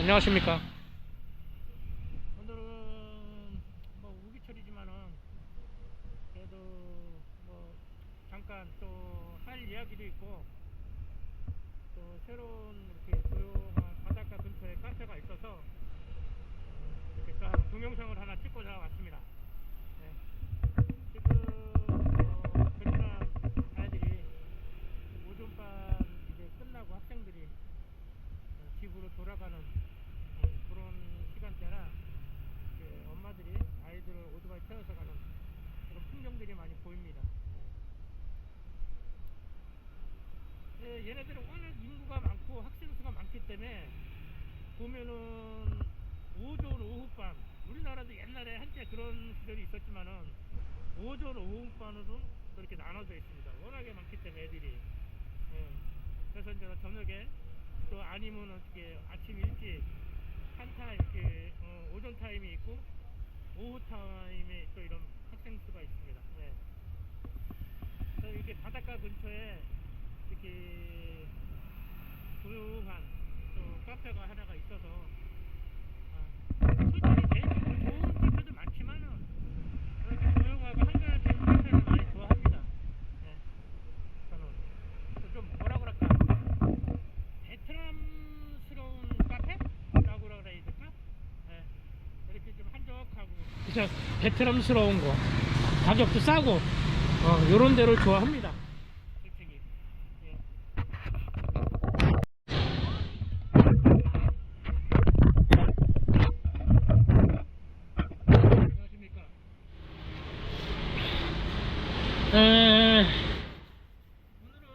안녕하십니까. 오늘은 뭐 우기철이지만은 그래도 뭐 잠깐 또 할 이야기도 있고 또 새로운 이렇게 조용한 바닷가 근처에 카페가 있어서 이렇게 또 동영상을 하나 찍고자 왔습니다. 네. 지금 베트남 아이들이 오전반 이제 끝나고 학생들이 집으로 돌아가는 그런 시간대라 엄마들이 아이들을 오토바이 태워서 가는 그런 풍경들이 많이 보입니다. 얘네들은 워낙 인구가 많고 학생 수가 많기 때문에 보면은 오전 오후반, 우리나라도 옛날에 한때 그런 시절이 있었지만은 오전 오후반으로 그렇게 나눠져 있습니다. 워낙에 많기 때문에 애들이. 그래서 이제 저녁에 또 아니면 어떻게 아침 일찍 한타 이렇게 오전 타임이 있고 오후 타임에 또 이런 학생 수가 있습니다. 네. 그래서 이렇게 바닷가 근처에 이렇게 조용한 또 카페가 하나가 있어서 솔직히 개인적으로 좋은 카페도 많지만은 이렇게 조용하고 한가해진 카페를 많이 좋아합니다. 네. 저는 좀 뭐라 그럴까 베트남스러운 카페라고 그래야 될까? 네. 이렇게 좀 한적하고 그냥 베트남스러운 거 가격도 싸고 요런 데를 좋아합니다. 솔직히. 예. 안녕하십니까. 오늘은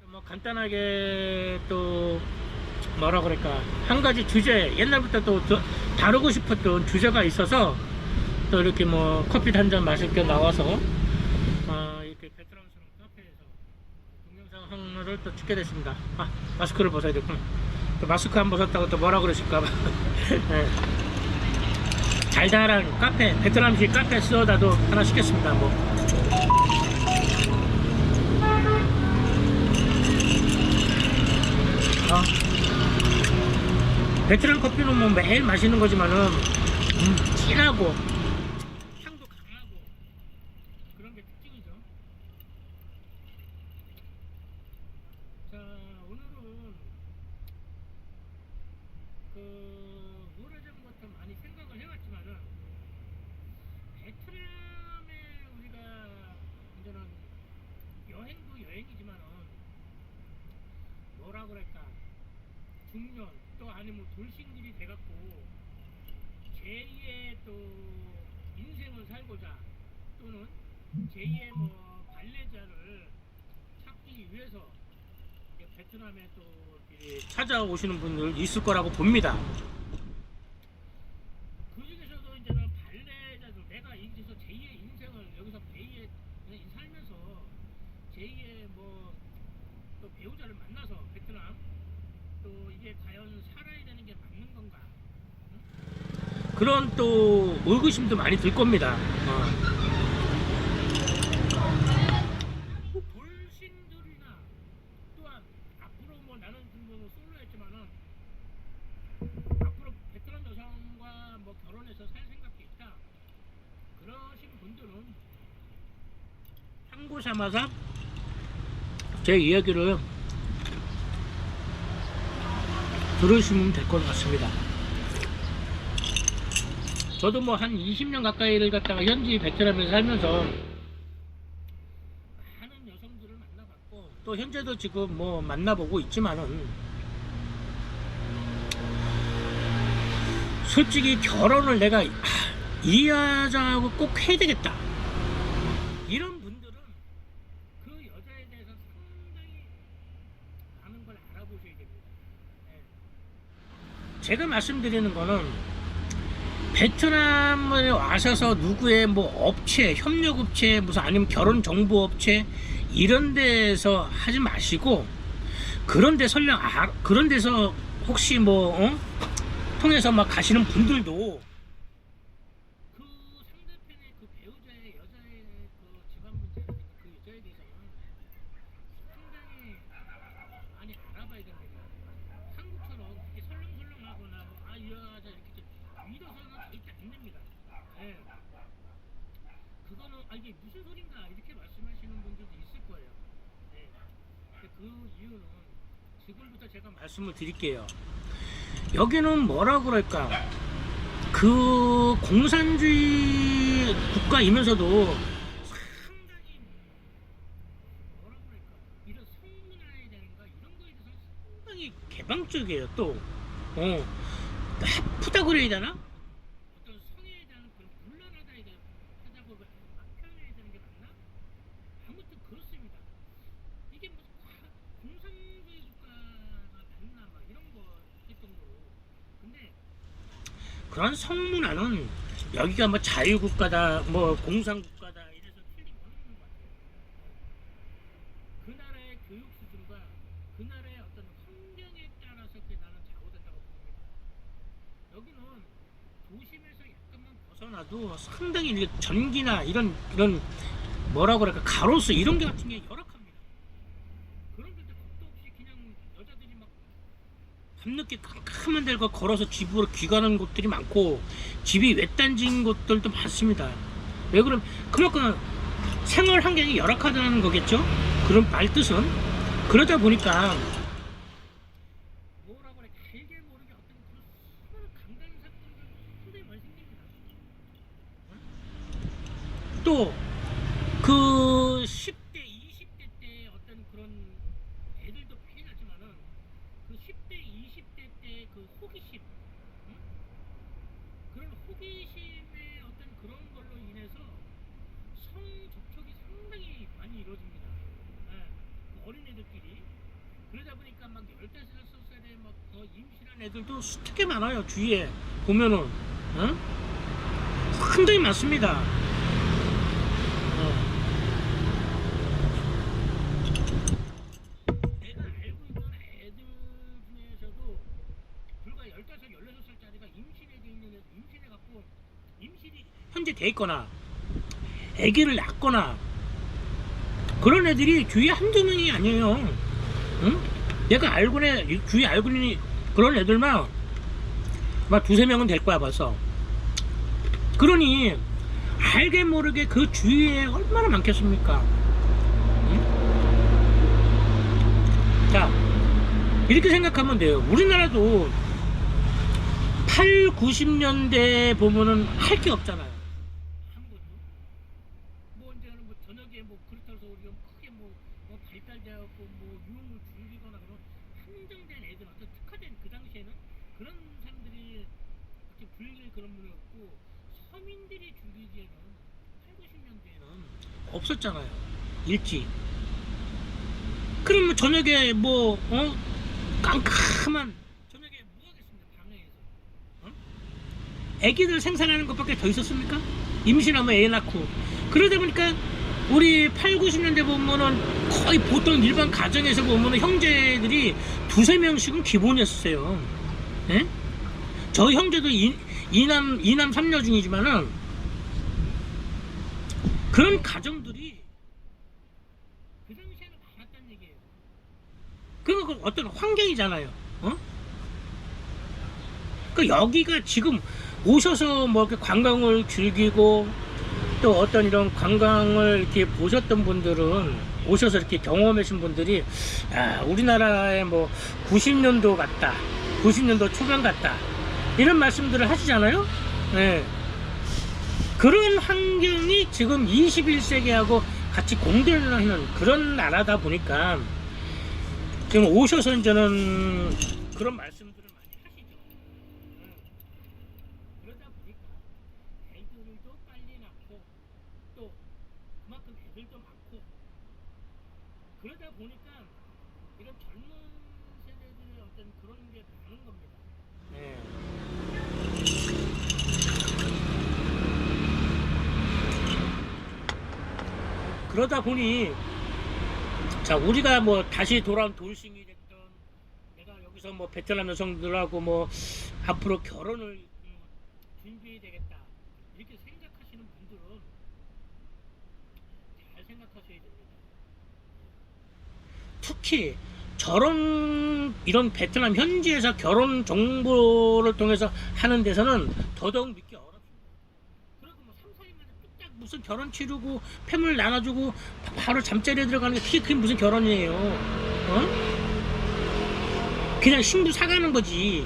또 뭐 간단하게 또 뭐라 그럴까 한 가지 주제 옛날부터 또 다루고 싶었던 주제가 있어서 또 이렇게 뭐 커피 한 잔 마실 겸 나와서 이렇게 베트남스러운 카페에서 동영상 하나를 또 찍게 됐습니다. 마스크를 벗어야 되구나. 또 마스크 안 벗었다고 또 뭐라 그러실까봐. 네. 달달한 카페, 베트남식 카페 소다도 하나 시켰습니다. 뭐. 베트남 커피는 뭐 매일 마시는 거지만은 진하고 향도 강하고 그런 게 특징이죠. 자, 오늘은 오래전부터 많이 생각을 해왔지만은 베트남에 우리가 이제는 여행도 여행이지만은 뭐라 그럴까 중년 또 아니면 돌싱들이 돼갖고 제2의 또 인생을 살고자 또는 제2의 뭐 발레자를 찾기 위해서 베트남에 또 찾아오시는 분들 있을 거라고 봅니다. 그 중에서도 이제는 발레자들 내가 여기서 제2의 인생을 여기서 제2의 살면서 제2의 뭐 또 배우자를 만나서 베트남 또 이게 과연 살아야 되는 게 맞는 건가? 응? 그런 또 의구심도 많이 들 겁니다. 돌싱들이나 또한 앞으로 뭐 나는 뭐 솔로였지만은 앞으로 베트남 여성과 뭐 결혼해서 살 생각이 있다. 그러신 분들은 참고 삼아서 제 이야기를 들으시면 될 것 같습니다. 저도 뭐 한 20년 가까이를 갖다가 현지 베트남에서 살면서 많은 여성들을 만나봤고 또 현재도 지금 뭐 만나보고 있지만은 솔직히 결혼을 내가 이 여자하고 꼭 해야 되겠다 이런 분들은 그 여자에 대해서 상당히 많은 걸 알아보셔야 됩니다. 제가 말씀드리는 거는 베트남에 와셔서 누구의 뭐 업체, 협력업체, 무슨 아니면 결혼정보업체 이런 데서 하지 마시고 그런 데 설령 그런 데서 혹시 뭐 통해서 막 가시는 분들도 그 상대편의 그 배우자의 여자의 그 집안 문제 그 여자에 대해서는 상당히 많이 알아봐야 됩니다. 한국처럼 이렇게 설렁설렁 이게 무슨 소린가 이렇게 말씀하시는 분들도 있을 거예요. 네. 근데 그 이유는 지금부터 제가 말씀을 드릴게요. 여기는 뭐라 그럴까? 그 공산주의 국가이면서도 상당히 뭐라 그럴까? 이런 성문화에 대한가 이런 거에 대해서 상당히 개방적이에요. 또 나쁘다 그래야 되나? 어떤 성에 대한 그런 물란하다 하자고 표현해야 되는 게 맞나? 아무튼 그렇습니다. 이게 무슨 공산주의 국가가 맞나 막 이런 거 했던 거로. 근데 그런 성문화는 여기가 뭐 자유국가다, 뭐 공산국가다 이래서 틀림없는 것 같아요. 그 나라의 교육 수준과 그 나라의 어떤 환경에 따라서 그게 나는 좌우된다고 봅니다. 여기는 도심에서 약간만 벗어나도 상당히 이게 전기나 이런 뭐라 그럴까 가로수 이런 게 같은 게 열악합니다. 그런 데도 겁도 없이 그냥 여자들이 막 밤늦게 깜깜한 데를 걸어서 집으로 귀가하는 곳들이 많고 집이 외딴지인 곳들도 많습니다. 왜 그럼 그만큼 생활 환경이 열악하다는 거겠죠? 그런 말 뜻은 그러다 보니까 뭐라 그래 알게 모르게 어떤 그런 수많은 강간 사건들도 상당히 많이 생깁니다. 또 그 10대, 20대 때 어떤 그런 애들도 많이 나지만은 그 10대, 20대 때 그 호기심, 응? 그런 호기심의 어떤 그런 걸로 인해서 성 접촉이 상당히 많이 이루어집니다. 예, 그 어린애들끼리. 그러다 보니까 막 15살에 막 더 임신한 애들도 되게 많아요. 주위에 보면은 응? 상당히 많습니다. 내가 알고 있는 애들 중에서도 불과 15, 16살짜리가 임신해갖고 임신이 현재 돼 있거나 아기를 낳거나 그런 애들이 주위에 한두 명이 아니에요. 응? 내가 주위에 알고 있는 그런 애들만 막 두세 명은 될 거야 벌써. 그러니 알게 모르게 그 주위에 얼마나 많겠습니까? 응? 자, 이렇게 생각하면 돼요. 우리나라도 8, 90년대 보면은 할 게 없잖아요. 아무것도. 뭐 이제는 뭐 저녁에 뭐 그렇다고 해서 우리가 크게 뭐 발달되었고 뭐 유흥을 즐기거나 그런 한정된 애들 어떤 특화된 그 당시에는 그런 사람들이 이렇게 불릴 그런 분이 없고 서민들이 즐기기에는 8, 90년대에는 없었잖아요. 일찍. 그럼 뭐 저녁에 뭐 깜깜한 저녁에 뭐 하겠습니까? 방에서 애기들 생산하는 것밖에 더 있었습니까? 임신하면 애 낳고. 그러다 보니까 우리 8, 90년대 보면은 거의 보통 일반 가정에서 보면은 형제들이 두세 명씩은 기본이었어요. 예? 저 형제도 이남 3녀 중이지만은 그런 가정들이 그 당시에는 많았다는 얘기예요. 그건 어떤 환경이잖아요. 그 여기가 지금 오셔서 뭐 이렇게 관광을 즐기고 또 어떤 이런 관광을 이렇게 보셨던 분들은 오셔서 이렇게 경험하신 분들이 우리나라에 뭐 90년도 같다, 90년도 초반 같다 이런 말씀들을 하시잖아요. 네. 그런 환경이 지금 21세기하고 같이 공존을 하는 그런 나라다 보니까 지금 오셔서 이제는 그런 말씀들을 많이 하시죠. 그러다 보니까 애들도 빨리 낳고 또 그만큼 애들도 많고 그러다 보니까 이런 젊은 세대들의 어떤 그런 게 많은 겁니다. 네. 그러다 보니 자 우리가 뭐 다시 돌아온 돌싱이 됐던 내가 여기서 뭐 베트남 여성들하고 뭐 앞으로 결혼을 준비해야 되겠다 이렇게 생각하시는 분들은 잘 생각하셔야 됩니다. 특히 저런 이런 베트남 현지에서 결혼 정보를 통해서 하는 데서는 더더욱 믿기 어렵습니다. 그리고 뭐 3, 4일 만에 뚝딱 뭐 무슨 결혼 치르고 폐물 나눠주고 바로 잠자리에 들어가는 게 그게 무슨 결혼이에요? 그냥 신부 사가는 거지.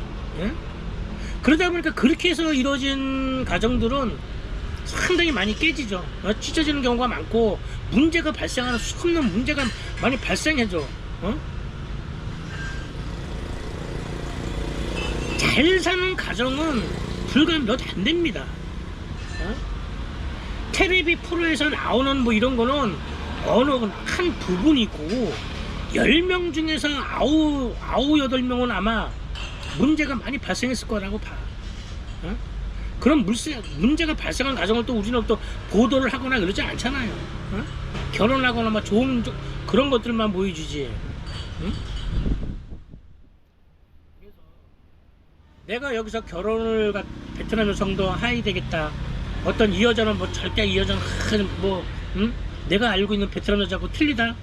그러다 보니까 그렇게 해서 이루어진 가정들은 상당히 많이 깨지죠. 찢어지는 경우가 많고 문제가 발생하는 수없는 문제가 많이 발생해져. 잘 사는 가정은 불과 몇 안 됩니다. 텔레비 프로에서 나오는 뭐 이런 거는 어느 한 부분이고 10명 중에서 아홉 8명은 아마 문제가 많이 발생했을 거라고 봐. 그럼 문제가 발생한 가정을 또 우리는 또 보도를 하거나 그러지 않잖아요. 결혼하거나 막 좋은 그런 것들만 보여주지. 그래서 내가 여기서 결혼을 베트남 여성도 하야 되겠다. 어떤 이 여자는 뭐 절대 이 여자는 내가 알고 있는 베트남 여자하고 틀리다.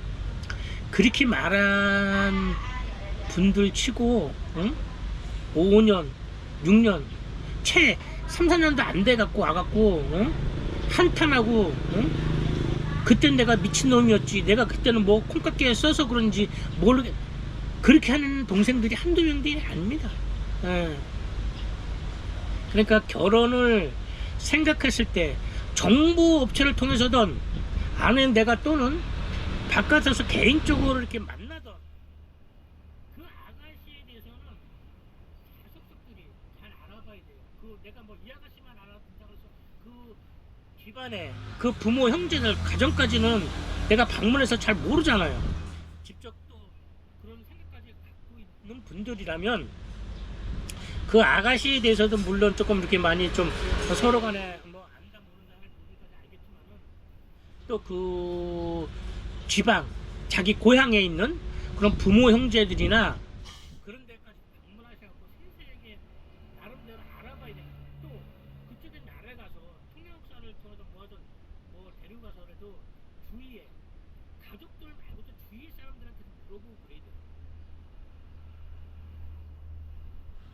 그렇게 말한 분들 치고 5년, 6년, 채 3, 4년도 안 돼갖고 와갖고 한탄하고 그땐 내가 미친놈이었지. 내가 그때는 뭐 콩깍지에 써서 그런지 모르겠. 그렇게 하는 동생들이 한두 명들이 아닙니다. 그러니까 결혼을 생각했을 때 정보 업체를 통해서든 아니면 내가 또는 바깥에서 개인적으로 이렇게 만나던 그 아가씨에 대해서는 자석들이 잘 알아봐야 돼요. 내가 뭐 이 아가씨만 알아본다고 해서 그 집안에 그 부모 형제들 가정까지는 내가 방문해서 잘 모르잖아요. 직접 또 그런 생각까지 갖고 있는 분들이라면 그 아가씨에 대해서도 물론 조금 이렇게 많이 좀 서로 간에 뭐 안다 모른다 할 부분까지 알겠지만은 또 그 지방 자기 고향에 있는 그런 부모 형제들이나 그런 데까지 방문하셔서 세세하게 나름대로 알아봐야 돼요. 또 그쪽에 나라에 가서 통역사를 통해서 뭐 데려가서라도 주위에 가족들 말고도 주위 사람들한테 물어보고 그래야 돼요.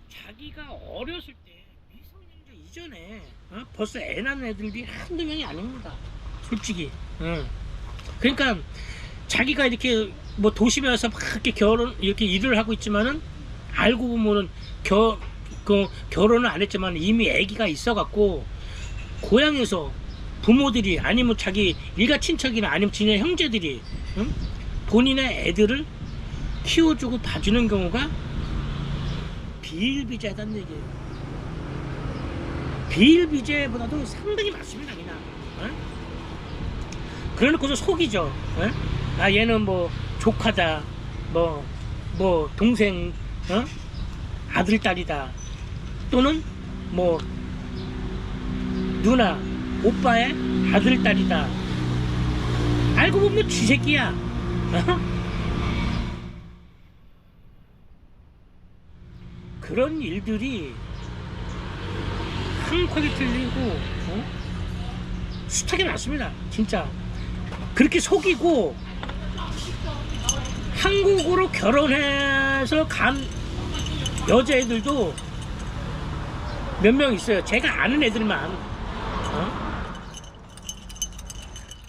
자기가 어렸을 때 미성년자 이전에 벌써 애 낳은 애들이 한두 명이 아닙니다. 솔직히. 그러니까 자기가 이렇게 뭐 도심에 와서 막 이렇게 이렇게 일을 하고 있지만은 알고 보면은 결혼을 안 했지만 이미 아기가 있어갖고 고향에서 부모들이 아니면 자기 일가 친척이나 아니면 지네 형제들이 본인의 애들을 키워주고 봐주는 경우가 비일비재하다는 얘기예요. 비일비재보다도 상당히 많습니다. 그냥 그래놓고서 속이죠. 아 얘는 뭐 조카다, 뭐 동생, 아들 딸이다, 또는 뭐 누나 오빠의 아들 딸이다. 알고 보면 쥐새끼야. 그런 일들이 한국하게 틀리고 숱하게 많습니다. 진짜 그렇게 속이고 한국으로 결혼해서 간 여자애들도 몇 명 있어요. 제가 아는 애들만.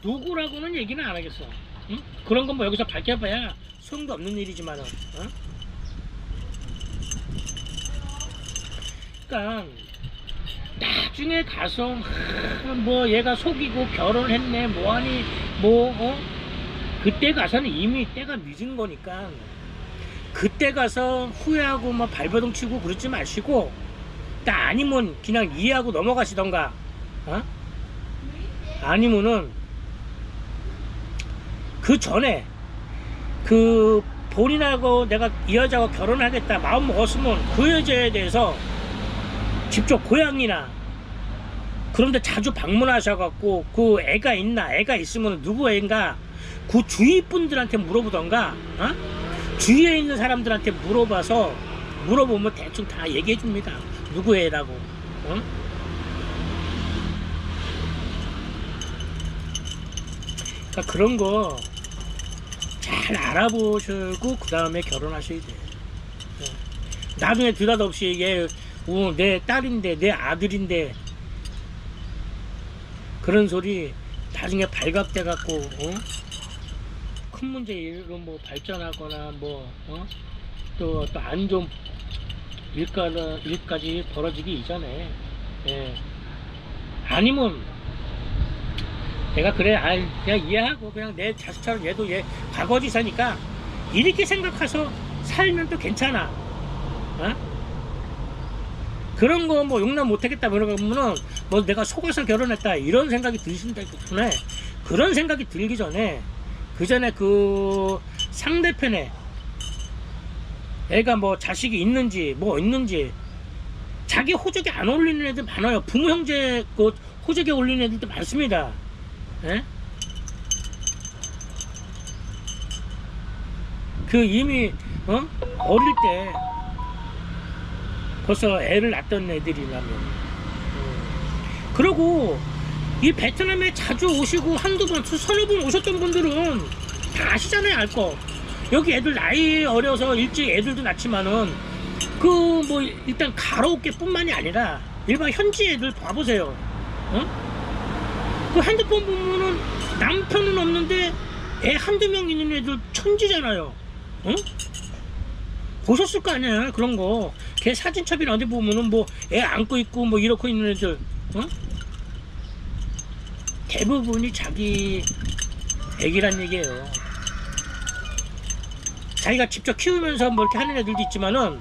누구라고는 얘기는 안 하겠어. 그런 건 뭐 여기서 밝혀봐야 소용도 없는 일이지만은. 그러니까 나중에 가서 뭐 얘가 속이고 결혼했네 뭐하니 그때 가서는 이미 때가 늦은 거니까 그때 가서 후회하고 뭐 발버둥 치고 그러지 마시고 아니면 그냥 이해하고 넘어가시던가 아니면은 그 전에 그 본인하고 내가 이 여자하고 결혼하겠다 마음 먹었으면 그 여자에 대해서 직접 고향이나 그런데 자주 방문하셔갖고 그 애가 있나 애가 있으면 누구 애인가 그 주위 분들한테 물어보던가 주위에 있는 사람들한테 물어보면 대충 다 얘기해 줍니다. 누구 애라고. 그러니까 그런 거 잘 알아보시고 그 다음에 결혼하셔야 돼요. 나중에 느닷없이 얘 내 딸인데 내 아들인데 그런 소리 나중에 발각돼 갖고 큰 문제로 뭐 발전하거나 뭐 또 안 좋은 일까지 벌어지기 이전에 아니면 내가 그래 그냥 이해하고 그냥 내 자식처럼 얘도 얘 과거지사니까 이렇게 생각해서 살면 또 괜찮아. 그런 거 뭐 용납 못하겠다 그러면은 뭐 내가 속아서 결혼했다 이런 생각이 드신다 때문에 그런 생각이 들기 전에 그 전에 그 상대편에 애가 뭐 자식이 있는지 뭐 있는지 자기 호적에 안 어울리는 애들 많아요. 부모 형제 그 호적에 어울리는 애들도 많습니다. 그 이미 어릴 때 벌써 애를 낳던 애들이라면 그리고 이 베트남에 자주 오시고 한두 번 서너 번 오셨던 분들은 다 아시잖아요. 알 거. 여기 애들 나이 어려서 일찍 애들도 낳지만은 그 뭐 일단 가로우께 뿐만이 아니라 일반 현지 애들 봐보세요. 그 핸드폰 보면은 남편은 없는데 애 한두 명 있는 애들 천지잖아요. 보셨을 거 아니야 그런 거. 걔 사진첩이나 어디 보면은 뭐 애 안고 있고 뭐 이렇게 있는 애들 대부분이 자기 애기란 얘기예요. 자기가 직접 키우면서 뭐 이렇게 하는 애들도 있지만은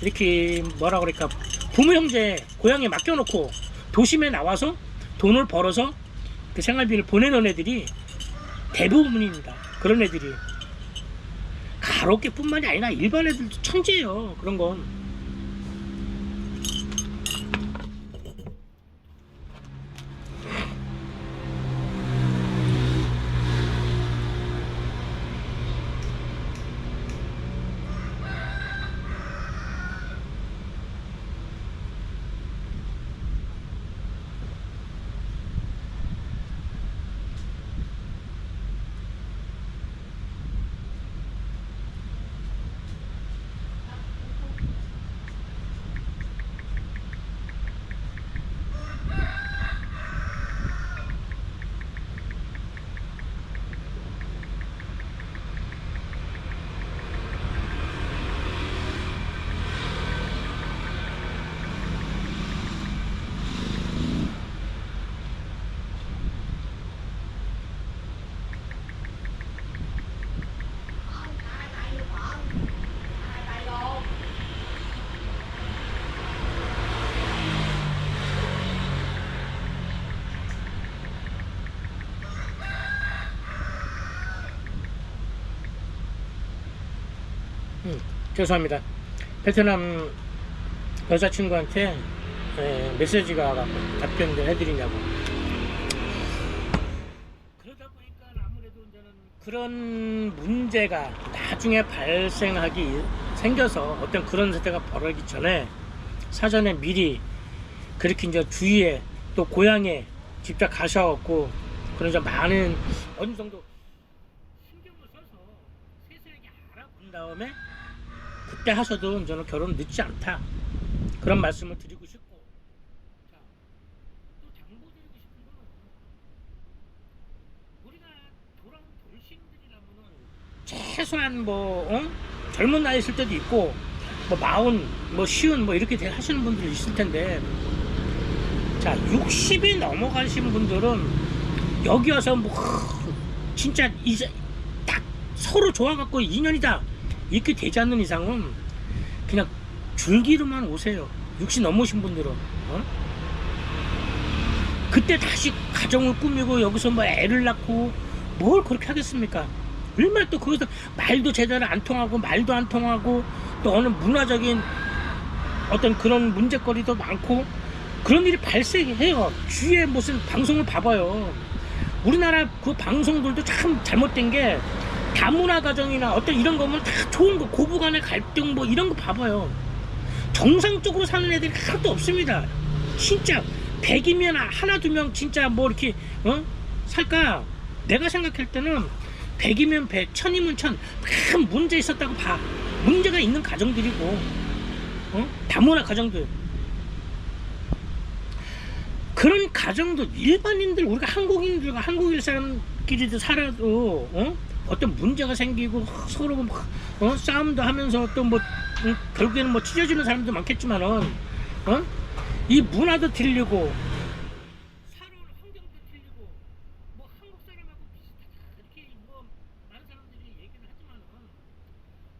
이렇게 뭐라 그럴까 부모 형제 고향에 맡겨놓고 도심에 나와서 돈을 벌어서 그 생활비를 보내는 애들이 대부분입니다. 그런 애들이 가로개 뿐만이 아니라 일반 애들도 천재예요. 그런 건. 죄송합니다. 베트남 여자친구한테 메시지가 와갖고 답변을 해드리냐고. 그러다 보니까 아무래도 이제는 그런 문제가 나중에 생겨서 어떤 그런 사태가 벌어지기 전에 사전에 미리 그렇게 이제 주위에 또 고향에 직접 가셔갖고 그런 좀 많은 어느 정도 신경을 써서 세세하게 알아본 다음에 그때 하셔도 저는 결혼 늦지 않다 그런 말씀을 드리고 싶고, 자, 또 당부드리고 싶은 거는 우리가 돌아온 돌싱들이라면은 최소한 뭐 젊은 나이 있을 때도 있고 뭐 40, 뭐 50, 뭐 이렇게 하시는 분들 있을 텐데, 자 60이 넘어가신 분들은 여기 와서 뭐 진짜 이제 딱 서로 좋아갖고 인연이다 이렇게 되지 않는 이상은 그냥 줄기로만 오세요. 60 넘으신 분들은 그때 다시 가정을 꾸미고 여기서 뭐 애를 낳고 뭘 그렇게 하겠습니까? 얼마나 또 거기서 말도 제대로 안 통하고 말도 안 통하고 또 어느 문화적인 어떤 그런 문제거리도 많고 그런 일이 발생해요. 주위에 무슨 방송을 봐봐요. 우리나라 그 방송들도 참 잘못된 게 다문화 가정이나 어떤 이런 거면 다 좋은 거, 고부간의 갈등 뭐 이런 거 봐봐요. 정상적으로 사는 애들이 하나도 없습니다. 진짜 100이면 하나 두 명 진짜 뭐 이렇게 살까? 내가 생각할 때는 100이면 100, 1000이면 1000 큰 문제 있었다고 봐. 문제가 있는 가정들이고 다문화 가정들 그런 가정도 일반인들, 우리가 한국인들과 한국인 사람끼리도 살아도 어떤 문제가 생기고 서로 막, 싸움도 하면서 또 뭐 결국에는 뭐 찢어지는 사람도 많겠지만은 이 문화도 틀리고 살아오는 환경도 틀리고 뭐 한국 사람하고 비슷하다 이렇게 뭐 많은 사람들이 얘기를 하지만은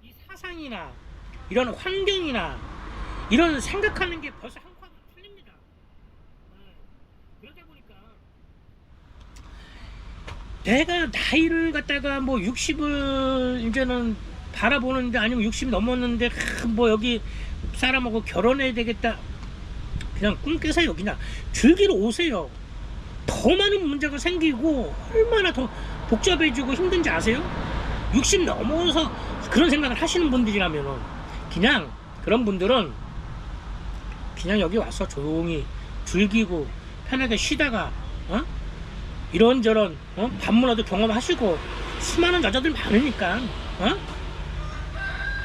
이 사상이나 이런 환경이나 이런 생각하는 게 벌써 한국하고 틀립니다. 그러다 보니까 내가 나이를 갖다가 뭐 60을 이제는 바라보는데, 아니면 60 넘었는데 뭐 여기 사람하고 결혼해야 되겠다, 그냥 꿈 깨세요. 그냥 즐기러 오세요. 더 많은 문제가 생기고 얼마나 더 복잡해지고 힘든지 아세요? 60 넘어서 그런 생각을 하시는 분들이라면은, 그냥 그런 분들은 그냥 여기 와서 조용히 즐기고 편하게 쉬다가 이런저런 반문화도 경험하시고, 수많은 여자들 많으니까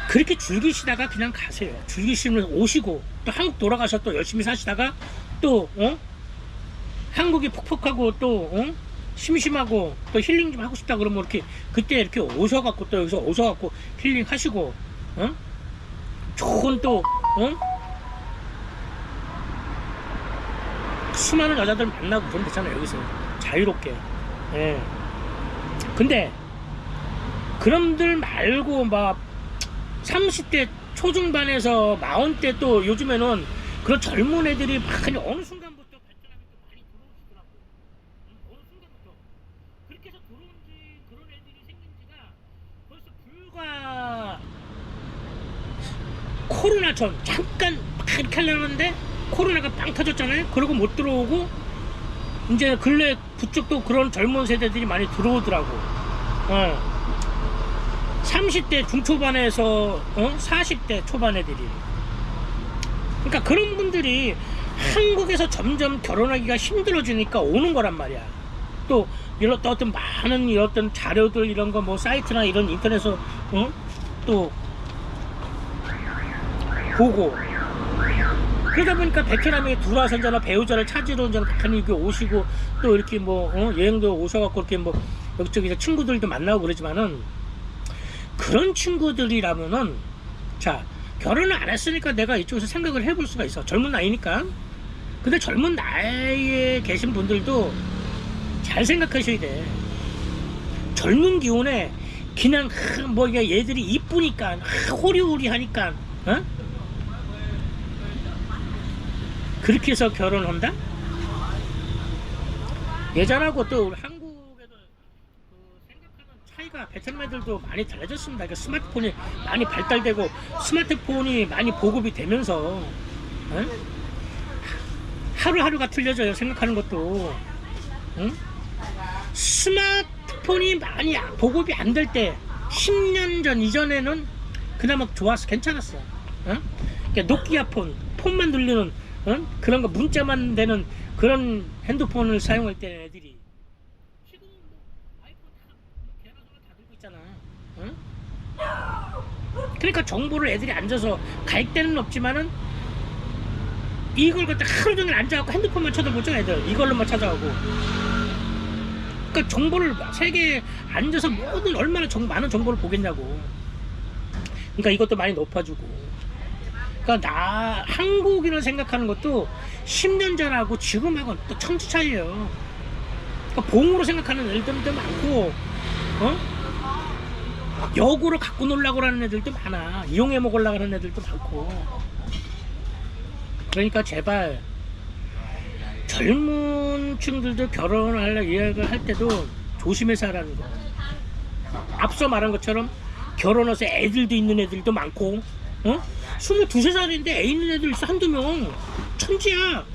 그렇게 즐기시다가 그냥 가세요. 즐기시면 오시고 또 한국 돌아가서 또 열심히 사시다가 또 한국이 퍽퍽하고 또 심심하고 또 힐링 좀 하고 싶다 그러면 이렇게 그때 이렇게 오셔갖고 또 여기서 오셔갖고 힐링 하시고 좋은 또 수많은 여자들 만나고 그러면 되잖아요. 여기서 자유롭게. 예. 근데 그럼들 말고 막 30대 초중반에서 40대 또 요즘에는 그런 젊은 애들이 막 그냥 어느 순간부터 발전하면 또 많이 들어오시더라고. 어느 순간부터 그렇게 해서 들어온 지, 그런 애들이 생긴 지가 벌써 불과 코로나 전 잠깐 막 이렇게 하려는데 코로나가 빵 터졌잖아요. 그러고 못 들어오고 이제 근래 그쪽도 그런 젊은 세대들이 많이 들어오더라고. 30대 중초반에서 40대 초반 애들이. 그러니까 그런 분들이 한국에서 점점 결혼하기가 힘들어지니까 오는 거란 말이야. 또 이런 어떤 많은 어떤 자료들 이런 거 뭐 사이트나 이런 인터넷에서 또 보고, 그러다 보니까 베트남에 들어와서 이제 배우자를 찾으러 이제 많이 이렇게 오시고 또 이렇게 뭐 여행도 오셔갖고 이렇게 뭐 여기저기 친구들도 만나고 그러지만은, 그런 친구들이라면은 자, 결혼을 안 했으니까 내가 이쪽에서 생각을 해볼 수가 있어. 젊은 나이니까. 근데 젊은 나이에 계신 분들도 잘 생각하셔야 돼. 젊은 기운에 그냥 뭐 얘들이 이쁘니까 호리호리하니까 그렇게 해서 결혼한다? 예전하고 또 한국에도 그 생각하는 차이가, 베트남 애들도 많이 달라졌습니다. 그러니까 스마트폰이 많이 발달되고 스마트폰이 많이 보급이 되면서 하루하루가 틀려져요. 생각하는 것도. 스마트폰이 많이 보급이 안 될 때 10년 전 이전에는 그나마 좋았어. 괜찮았어. 그러니까 노키아 폰만 돌리는 그런 거 문자만 되는 그런 핸드폰을 사용할 때 애들이 지금 뭐 아이폰 다 들고 있잖아. 그러니까 정보를 애들이 앉아서 갈 데는 없지만은 이걸 갖다 하루 종일 앉아갖고 핸드폰만 쳐다보죠. 애들 이걸로만 찾아오고. 그러니까 정보를 세계에 앉아서 모든 얼마나 많은 정보를 보겠냐고. 그러니까 이것도 많이 높아지고. 그러니까 나 한국인을 생각하는 것도 10년 전하고 지금하고는 또 천지 차이에요. 그러니까 봉으로 생각하는 애들도 많고, 역으로 갖고 놀라고 하는 애들도 많아. 이용해 먹으려고 하는 애들도 많고. 그러니까 제발 젊은 층들도 결혼을 이야기를 할 때도 조심해서 하라는 거. 앞서 말한 것처럼 결혼해서 애들도 있는 애들도 많고, 22~23살인데 애 있는 애들 있어. 한두 명. 천지야.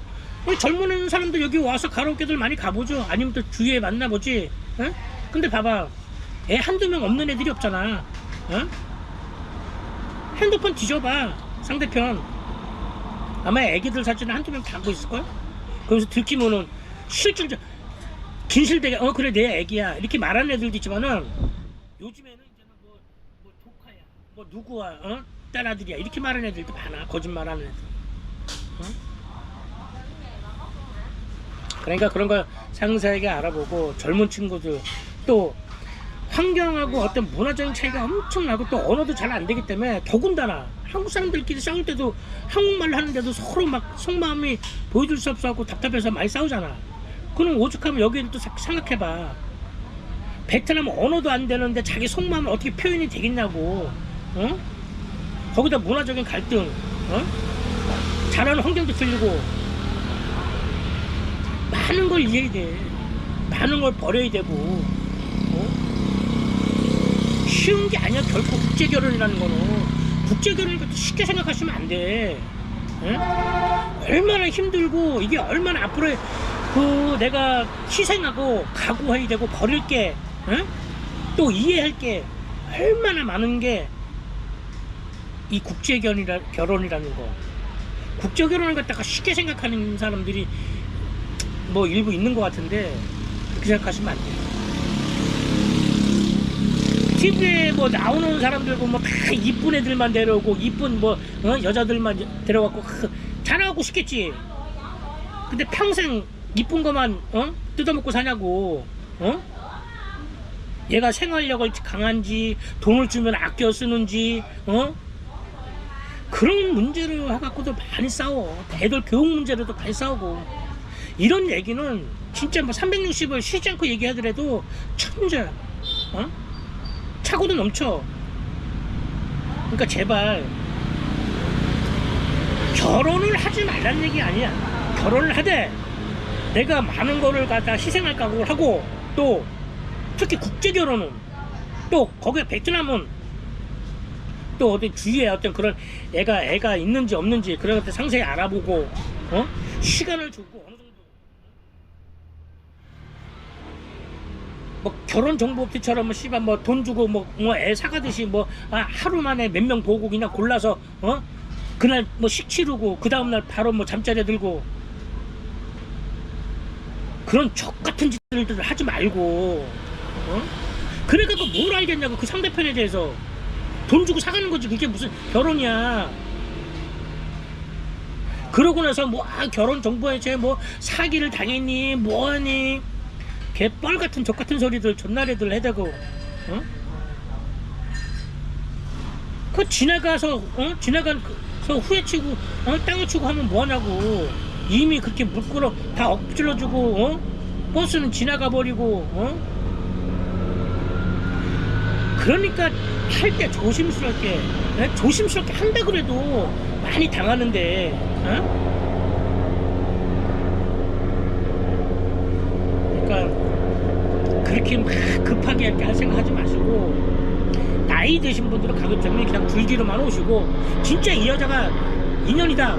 젊은 사람도 여기 와서 가라오케들 많이 가보죠. 아니면 또 주위에 만나보지. 근데 봐봐, 애 한두 명 없는 애들이 없잖아. 핸드폰 뒤져봐. 상대편 아마 애기들 사진을 한두 명 담고 있을걸? 거기서 들키면은 실질적 긴실되게 그래 내 애기야 이렇게 말하는 애들도 있지만은, 요즘에는 이제는 뭐 조카야, 뭐 누구야, 딸아들이야 이렇게 말하는 애들도 많아. 거짓말하는 애들. 그러니까 그런 걸 상세하게 알아보고 젊은 친구들 또 환경하고 어떤 문화적인 차이가 엄청나고 또 언어도 잘 안 되기 때문에 더군다나 한국 사람들끼리 싸울 때도 한국말을 하는데도 서로 막 속마음이 보여줄 수 없어갖고 답답해서 많이 싸우잖아. 그럼 오죽하면 여기는 또 생각해봐. 베트남 언어도 안 되는데 자기 속마음을 어떻게 표현이 되겠냐고. 어? 거기다 문화적인 갈등, 어? 잘하는 환경도 틀리고 많은 걸 이해해야 돼. 많은 걸 버려야 되고. 어? 쉬운 게 아니야. 결코 국제결혼이라는 거는. 국제결혼이니까 쉽게 생각하시면 안 돼. 응? 얼마나 힘들고 이게 얼마나 앞으로 그 내가 희생하고 각오해야 되고 버릴 게, 응? 또 이해할 게 얼마나 많은 게 이 국제결혼이라는 거. 국제결혼을 갖다가 쉽게 생각하는 사람들이 뭐 일부 있는 것 같은데 그렇게 생각하시면 안 돼요. TV에 뭐 나오는 사람들 보면 다 이쁜 애들만 데려오고 이쁜 뭐 여자들만 데려갖고 잘하고 싶겠지. 근데 평생 이쁜 것만 뜯어먹고 사냐고. 얘가 생활력을 강한지 돈을 주면 아껴 쓰는지 그런 문제를 해갖고도 많이 싸워. 애들 교육 문제로도 많이 싸우고. 이런 얘기는 진짜 뭐 360을 쉬지 않고 얘기하더라도 천재야. 차고도 넘쳐. 그러니까 제발 결혼을 하지 말라는 얘기 아니야. 결혼을 하되 내가 많은 거를 갖다 희생할 각오를 하고, 또 특히 국제 결혼은 또 거기에 베트남은 또 어디 주위에 어떤 그런 애가 있는지 없는지 그런 것들 상세히 알아보고 시간을 주고 어느 정도 뭐 결혼 정보업체처럼 뭐 돈 주고 뭐 애 사가듯이 하루 만에 몇 명 보고 그냥 골라서 그날 뭐 식 치르고 그 다음날 바로 뭐 잠자리에 들고 그런 족 같은 짓들을 하지 말고 그러니까 뭘 알겠냐고. 그 상대편에 대해서 돈 주고 사가는 거지. 그게 무슨 결혼이야. 그러고 나서 결혼 정보회체 사기를 당했니 뭐하니 개뻘 같은 족 같은 소리들 존나래들 해대고 그 지나가서 후회치고 땅을 치고 하면 뭐하냐고. 이미 그렇게 물꼬로 다 엎질러주고 버스는 지나가 버리고 그러니까 할 때 조심스럽게 한다 그래도 많이 당하는데 그러니까 그렇게 막 급하게 이렇게 할 생각 하지 마시고 나이 드신 분들은 가급적이면 그냥 굴기로만 오시고, 진짜 이 여자가 인연이다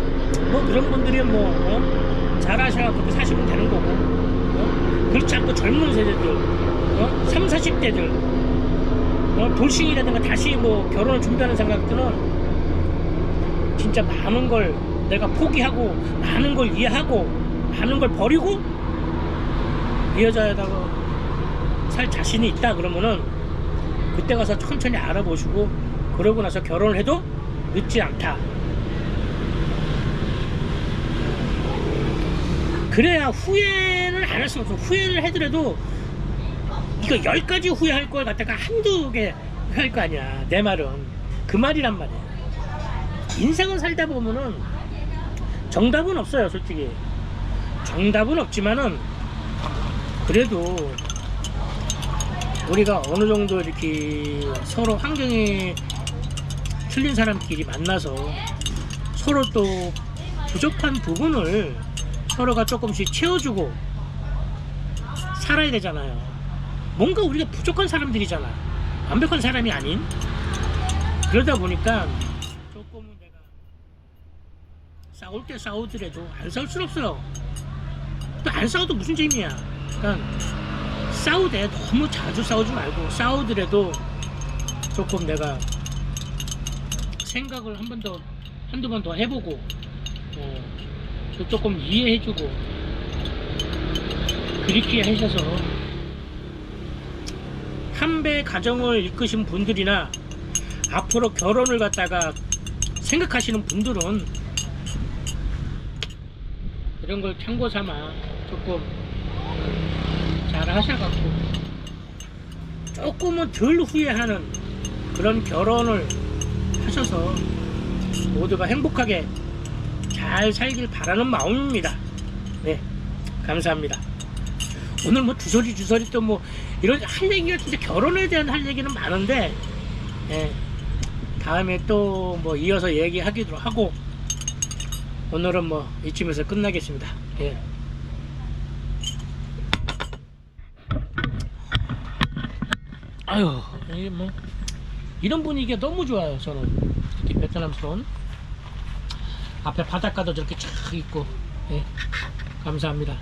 뭐 그런 분들이 잘하셔서 사시면 되는 거고, 그렇지 않고 젊은 세대들 3, 40대들 돌싱이라든가 다시 결혼을 준비하는 생각들은 진짜 많은 걸 내가 포기하고 많은 걸 이해하고 많은 걸 버리고 이 여자에다가 살 자신이 있다 그러면은 그때 가서 천천히 알아보시고 그러고 나서 결혼을 해도 늦지 않다. 그래야 후회는 안 할 수 없어. 후회를 하더라도 이거 10가지 후회할 걸 갖다가 한두 개 할 거 아니야. 내 말은 그 말이란 말이야. 인생을 살다 보면은 정답은 없어요. 솔직히 정답은 없지만은 그래도 우리가 어느 정도 이렇게 서로 환경이 틀린 사람끼리 만나서 서로 또 부족한 부분을 서로가 조금씩 채워주고 살아야 되잖아요. 뭔가 우리가 부족한 사람들이잖아. 완벽한 사람이 아닌. 그러다 보니까 조금은 내가 싸울 때 싸우더라도 안 싸울 순 없어요. 또 안 싸워도 무슨 재미야. 그러니까 싸우되 너무 자주 싸우지 말고, 싸우더라도 조금 내가 생각을 한두 번 더 해보고 조금 이해해주고 그렇게 하셔서 한배 가정을 이끄신 분들이나 앞으로 결혼을 갖다가 생각하시는 분들은 이런 걸 참고 삼아 조금 잘 하셔갖고 조금은 덜 후회하는 그런 결혼을 하셔서 모두가 행복하게 잘 살길 바라는 마음입니다. 네, 감사합니다. 오늘 뭐 주저리 또 뭐 이런 할 얘기가 진짜 결혼에 대한 할 얘기는 많은데, 예, 다음에 또 뭐 이어서 얘기하기도 하고, 오늘은 뭐 이쯤에서 끝나겠습니다. 예. 아유, 이게 뭐 이런 분위기가 너무 좋아요. 저는 특히 베트남스러운 앞에 바닷가도 저렇게 쫙 있고, 예, 감사합니다.